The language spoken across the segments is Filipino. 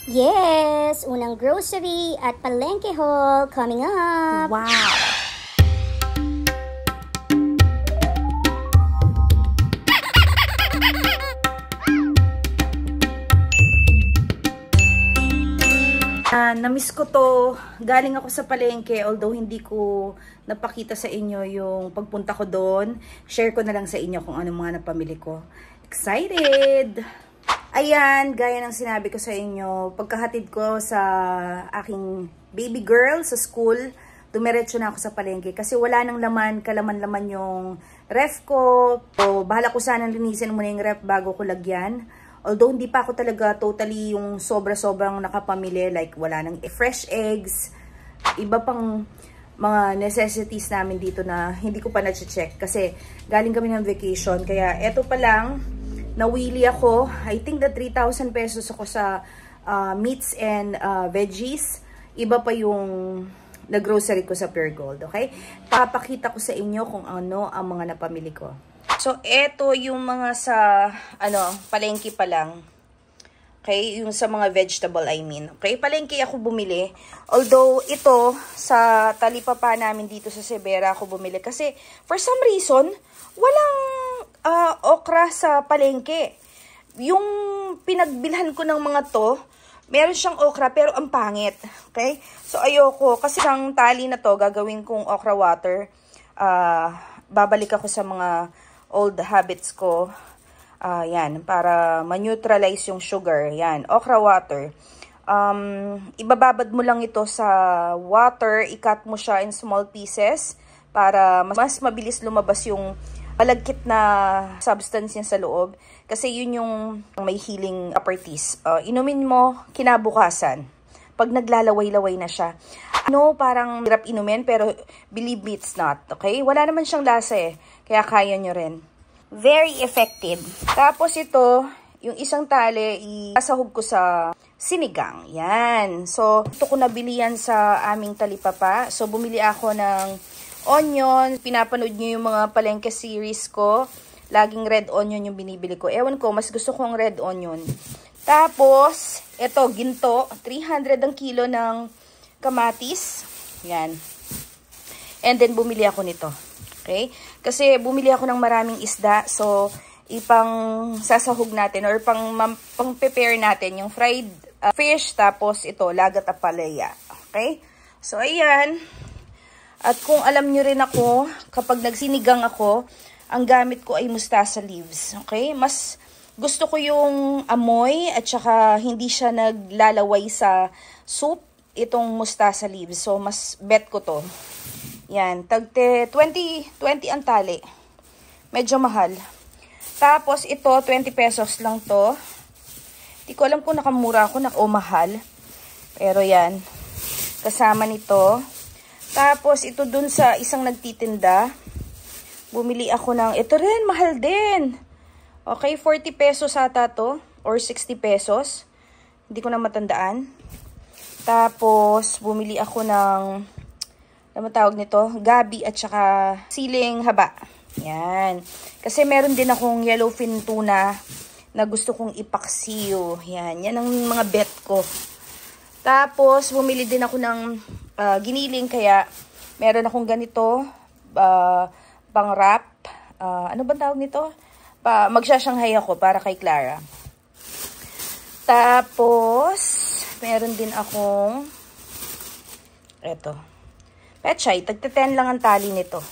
Yes! Unang grocery at palengke haul coming up! Wow! Na-miss ko to. Galing ako sa palengke, although hindi ko napakita sa inyo yung pagpunta ko doon. Share ko na lang sa inyo kung ano mga napamili ko. Excited! Ayan, gaya ng sinabi ko sa inyo, pagkahatid ko sa aking baby girl sa school, dumiretso na ako sa palengke kasi wala nang laman, kalaman-laman yung ref ko. So, bahala ko sanang linisin muna yung ref bago ko lagyan. Although hindi pa ako talaga totally yung sobra-sobrang nakapamili, like wala nang fresh eggs, iba pang mga necessities namin dito na hindi ko pa na-check kasi galing kami ng vacation. Kaya eto pa lang, nawili ako. I think that 3,000 pesos ako sa meats and veggies. Iba pa yung nag-grocery ko sa Pure Gold, okay? Papakita ko sa inyo kung ano ang mga napamili ko. So, eto yung mga sa, palengke pa lang. Okay? Yung sa mga vegetable, I mean. Okay? Palengke ako bumili. Although, ito, sa talipapa namin dito sa Severa ako bumili. Kasi, for some reason, walang okra sa palengke. Yung pinagbilhan ko ng mga to, meron siyang okra pero ang pangit. Okay? So, ayoko. Kasi ang tali na to, gagawin kong okra water. Babalik ako sa mga old habits ko. Yan, para ma-neutralize yung sugar. Yan, okra water. Ibababad mo lang ito sa water, i-cut mo siya in small pieces para mas mabilis lumabas yung malagkit na substance niya sa loob. Kasi yun yung may healing properties. Inumin mo kinabukasan. Pag naglalaway-laway na siya. Parang hirap inumin pero believe me it's not. Okay? Wala naman siyang lasa eh. Kaya kaya nyo rin. Very effective. Tapos ito, yung isang tali, isasahog ko sa sinigang. Yan. So, ito ko nabili yan sa aming talipapa. So, bumili ako ng onion. Pinapanood nyo yung mga palengke series ko. Laging red onion yung binibili ko. Ewan ko, mas gusto ko ang red onion. Tapos, ito, ginto. 300 ang kilo ng kamatis. Yan. And then, bumili ako nito. Okay? Kasi bumili ako ng maraming isda. So, ipang sasahog natin or pang prepare natin yung fried fish. Tapos ito, lagat apalaya. Okay? So, ayan. At kung alam nyo rin ako, kapag nagsinigang ako, ang gamit ko ay mustasa leaves. Okay? Mas gusto ko yung amoy at saka hindi siya naglalaway sa soup itong mustasa leaves. So, mas bet ko to. Yan, tagte 20 ang tali. Medyo mahal. Tapos ito 20 pesos lang to. Di ko alam kung nakamura ako o mahal. Pero yan. Kasama nito. Tapos ito dun sa isang nagtitinda. Bumili ako ng ito rin, mahal din. Okay, 40 pesos ata to or 60 pesos. Hindi ko na matandaan. Tapos bumili ako ng ano tawag nito? Gabi at saka siling haba. Yan. Kasi meron din akong yellowfin tuna na gusto kong ipaksiw. Yan. Yan ang mga bet ko. Tapos, bumili din ako ng giniling. Kaya, meron akong ganito. Pang wrap. Ano ba tawag nito? Magsasanghay ako para kay Clara. Tapos, meron din akong eto. Pechay, tagte-10 lang ang tali nito.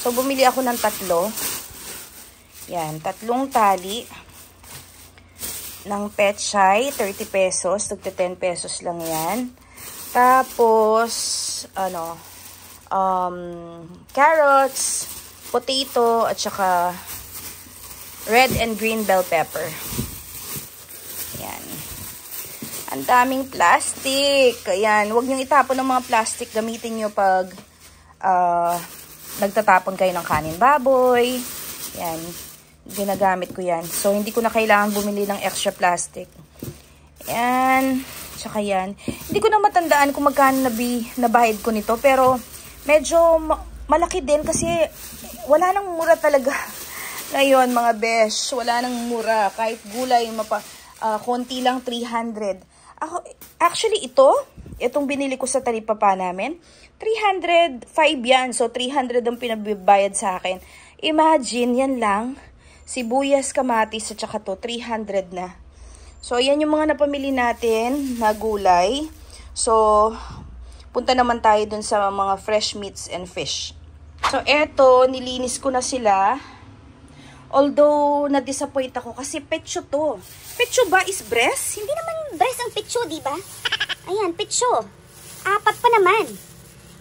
So, bumili ako ng 3. Yan, 3 tali ng pechay, 30 pesos. Tagte-10 pesos lang yan. Tapos, carrots, potato, at saka red and green bell pepper. Yan. Ang daming plastic. Ayan, huwag niyong itapon ng mga plastic. Gamitin niyo pag nagtatapon kayo ng kanin baboy. Yan, ginagamit ko yan. So, hindi ko na kailangan bumili ng extra plastic. Ayan, tsaka yan. Hindi ko na matandaan kung magkano nabayad ko nito. Pero, medyo malaki din kasi wala nang mura talaga. Ngayon, mga besh, wala nang mura. Kahit gulay, konti lang 300. Actually, itong binili ko sa talipapa namin, 305 yan. So, 300 ang pinabayad sa akin. Imagine, yan lang. Sibuyas, kamatis, at saka to, 300 na. So, yan yung mga napamili natin na gulay. So, punta naman tayo dun sa mga fresh meats and fish. So, eto, nilinis ko na sila. Although, na-disappoint ako kasi petso to. Petso ba is breast? Hindi naman breast ang pitso, di ba? Ayan, pitso. 4 pa naman.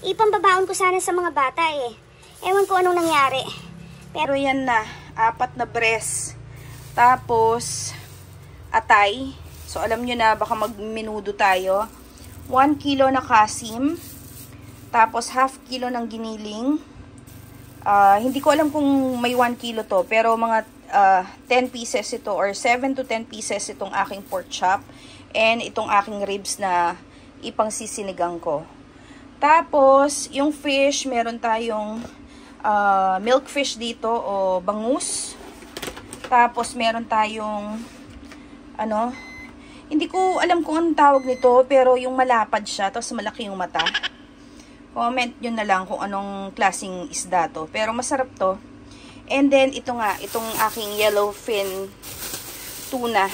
Ipambabaon ko sana sa mga bata eh. Ewan ko anong nangyari. Pero yan na, 4 na breast. Tapos, atay. So, alam nyo na, baka magmenudo tayo. 1 kilo na kasim. Tapos, half kilo ng giniling. Hindi ko alam kung may 1 kilo to. Pero mga 10 pieces ito or 7 to 10 pieces itong aking pork chop. And itong aking ribs na ipang sisinigang ko. Tapos, yung fish, meron tayong milk fish dito o bangus. Tapos, meron tayong hindi ko alam kung anong tawag nito, pero yung malapad siya, tapos malaki yung mata. Comment nyo na lang kung anong klaseng isda to. Pero masarap to. And then, ito nga, itong aking yellowfin tuna.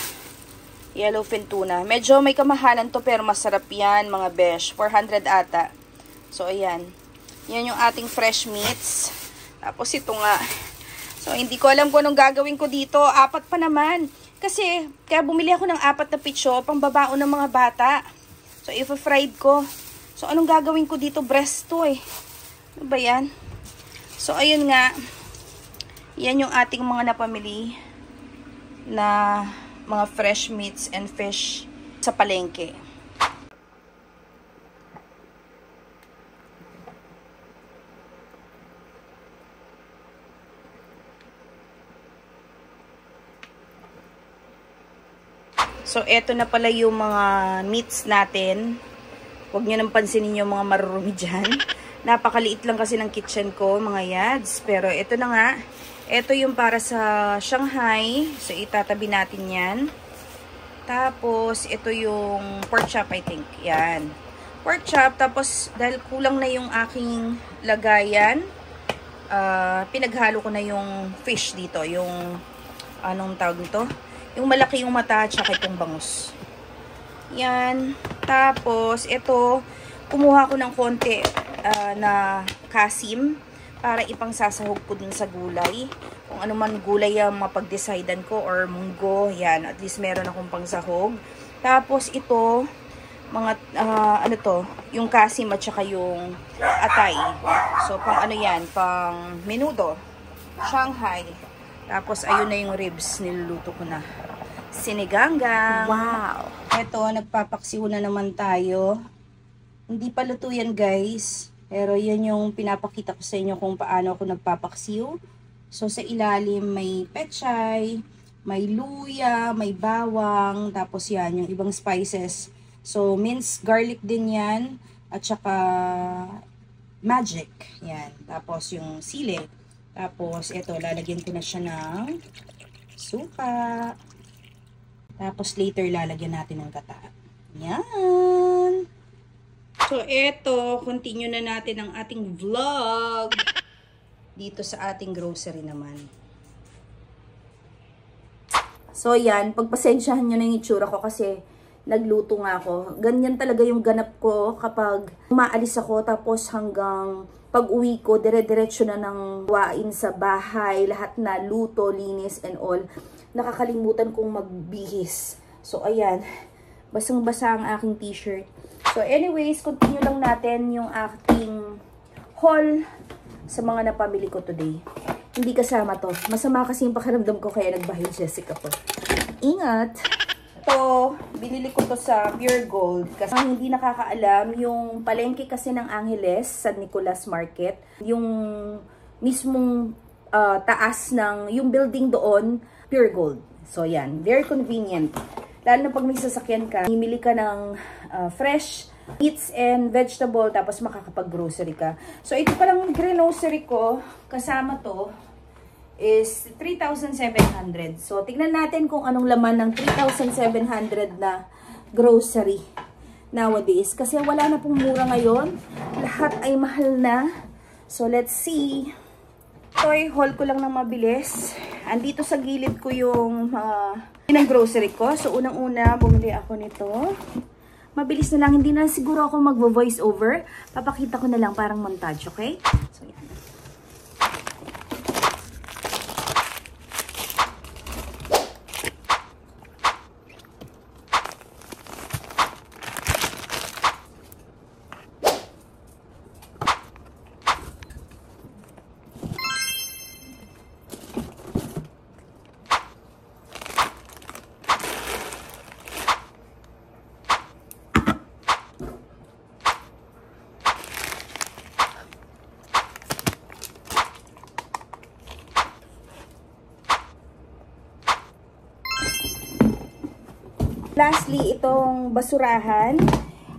Yellowfin tuna. Medyo may kamahalan to, pero masarap yan, mga besh. 400 ata. So, ayan. Yan yung ating fresh meats. Tapos, ito nga. So, hindi ko alam kung anong gagawin ko dito. 4 pa naman. Kasi, kaya bumili ako ng 4 na pitso, pangbabaon ng mga bata. So, i-fried ko. So, anong gagawin ko dito? Breast to eh. Ano ba yan? So, ayun nga. Yan yung ating mga napamili na mga fresh meats and fish sa palengke. So, eto na pala yung mga meats natin. Huwag nyo nang pansinin yung mga marurumi dyan. Napakaliit lang kasi ng kitchen ko, mga yads. Pero eto na nga. Eto yung para sa Shanghai. So, itatabi natin yan. Tapos, ito yung pork chop, I think. Yan. Pork chop. Tapos, dahil kulang na yung aking lagayan, pinaghalo ko na yung fish dito. Yung, anong tawag nito? Yung malaki yung mata at saka itong bangus. Yan. Tapos, ito, kumuha ko ng konti na kasim para ipang sasahog ko dun sa gulay. Kung ano man gulay yung mapag-decidean ko or munggo, yan. At least meron akong pangsahog. Tapos, ito, mga, yung kasim at saka yung atay. So, pang ano yan, pang menudo. Shanghai. Tapos, ayun na yung ribs. Niluluto ko na. Siniganggang. Wow! Ito, nagpapaksiw na naman tayo. Hindi pa luto yan, guys. Pero yan yung pinapakita ko sa inyo kung paano ako nagpapaksiw. So, sa ilalim may pechay, may luya, may bawang, tapos yan, yung ibang spices. So, minced garlic din yan. At saka magic. Yan. Tapos, yung sili. Tapos, ito, lalagyan ko na siya ng suka. Tapos, later, lalagyan natin ng gata. Yan. So, ito, continue na natin ang ating vlog. Dito sa ating grocery naman. So, yan. Pagpasensyahan nyo na yung itsura ko kasi nagluto nga ako. Ganyan talaga yung ganap ko kapag umaalis ako tapos hanggang pag-uwi ko, dire-diretso na ng wain sa bahay, lahat na luto, linis, and all. Nakakalimutan kong magbihis. So, ayan. Basang-basa ang aking t-shirt. So, anyways, continue lang natin yung aking haul sa mga napamili ko today. Hindi kasama to. Masama kasi yung pakiramdam ko kaya nagbahay Jessica ko. Ingat! To, binili ko to sa Pure Gold. Kasi hindi nakakaalam, yung palengke kasi ng Angeles, San Nicolas Market, yung mismong taas ng, yung building doon, Pure Gold. So, yan. Very convenient. Lalo na pag may sasakyan ka, himili ka ng fresh meats and vegetable, tapos makakapag-grocery ka. So, ito palang grocery ko, kasama to, is 3,700. So, tignan natin kung anong laman ng 3,700 na grocery nowadays. Kasi wala na pong mura ngayon. Lahat ay mahal na. So, let's see. Ito ay haul ko lang ng mabilis. Andito sa gilid ko yung ng grocery ko. So, unang-una, bumili ako nito. Mabilis na lang. Hindi na siguro ako mag-voice over. Papakita ko na lang parang montage, okay? So, yan. Lastly, itong basurahan.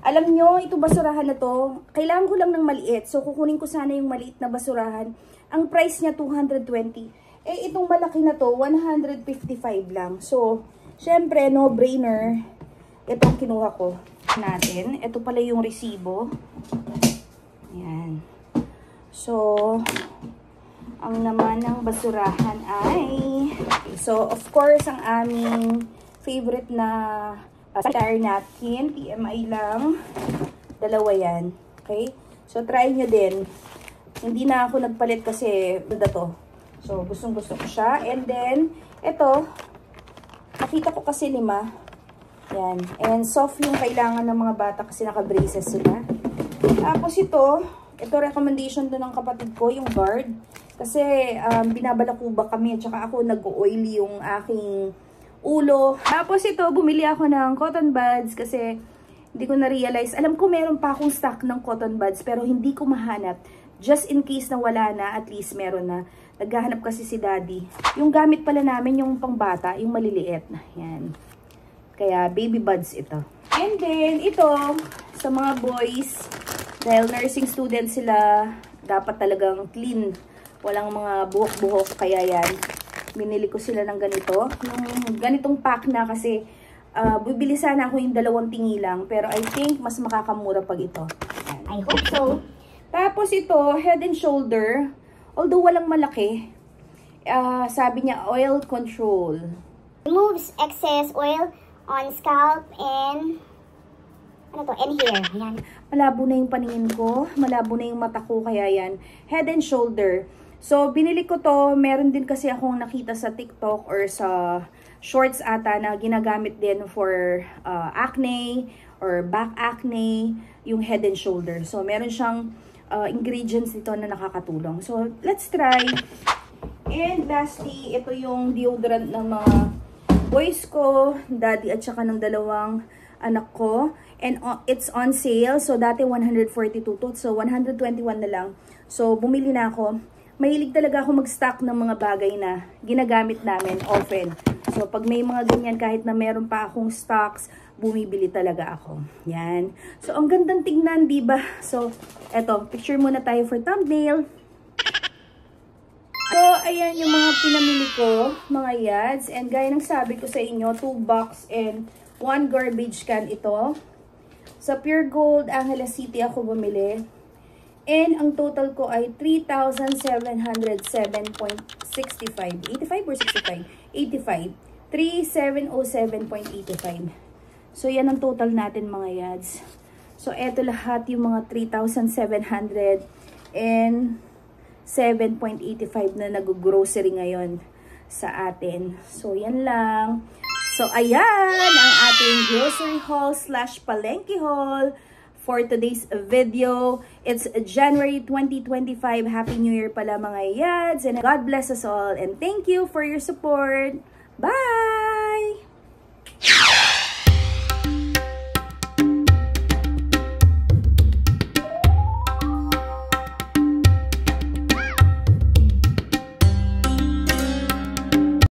Alam nyo, itong basurahan na to, kailangan ko lang ng maliit. So, kukunin ko sana yung maliit na basurahan. Ang price niya, 220. Eh, itong malaki na to, 155 lang. So, syempre, no-brainer. Itong kinuha ko natin. Ito pala yung resibo. Ayan. So, ang naman ng basurahan ay... So, of course, ang aming favorite na sanitary napkin, TMI lang. Dalawa yan. Okay? So, try nyo din. Hindi na ako nagpalit kasi ganda to. So, gustong-gusto ko siya. And then, ito, nakita ko kasi 5. Yan. And soft yung kailangan ng mga bata kasi naka-braces sila. Tapos ito recommendation din ng kapatid ko, yung guard. Kasi, binabalakuba kami at saka ako nag-oily yung aking ulo. Tapos ito, bumili ako ng cotton buds kasi hindi ko na-realize. Alam ko meron pa akong stock ng cotton buds pero hindi ko mahanap. Just in case na wala na, at least meron na. Naghahanap kasi si daddy. Yung gamit pala namin, yung pangbata, yung maliliit. Yan. Kaya baby buds ito. And then, ito, sa mga boys, dahil nursing student sila, dapat talagang clean. Walang mga buhok-buhok, kaya yan. Binili ko sila ng ganito. Yung ganitong pack na kasi bibili sana ako yung 2 tingi lang. Pero I think mas makakamura pag ito. I hope so. Tapos ito, Head and Shoulder. Although walang malaki. Sabi niya, oil control. Removes excess oil on scalp and and hair. Yan. Malabo na yung paningin ko. Malabo na yung mata ko. Kaya yan. Head and Shoulder. So, binili ko to. Meron din kasi akong nakita sa TikTok or sa shorts ata na ginagamit din for acne or back acne, yung Head and Shoulder. So, meron siyang ingredients dito na nakakatulong. So, let's try. And lastly, ito yung deodorant ng mga boys ko, daddy at saka ng 2 anak ko. And it's on sale. So, dati 142 to. So, 121 na lang. So, bumili na ako. Mahilig talaga ako mag-stock ng mga bagay na ginagamit namin often. So, pag may mga ganyan, kahit na meron pa akong stocks, bumibili talaga ako. Yan. So, ang gandang tingnan, diba? So, eto, picture muna tayo for thumbnail. So, ayan yung mga pinamili ko, mga yads. And gaya ng sabi ko sa inyo, 2 box and 1 garbage can ito. Sa Pure Gold, Angeles City ako bumili. And ang total ko ay 3,707.65. 85 or 65? 85. 3,707.85. So, yan ang total natin mga yads. So, eto lahat yung mga 3,707.85 na nag-grocery ngayon sa atin. So, yan lang. So, ayan ang ating grocery haul / palengke haul for today's video. It's January 2025. Happy New Year pala mga yads. And God bless us all. And thank you for your support. Bye!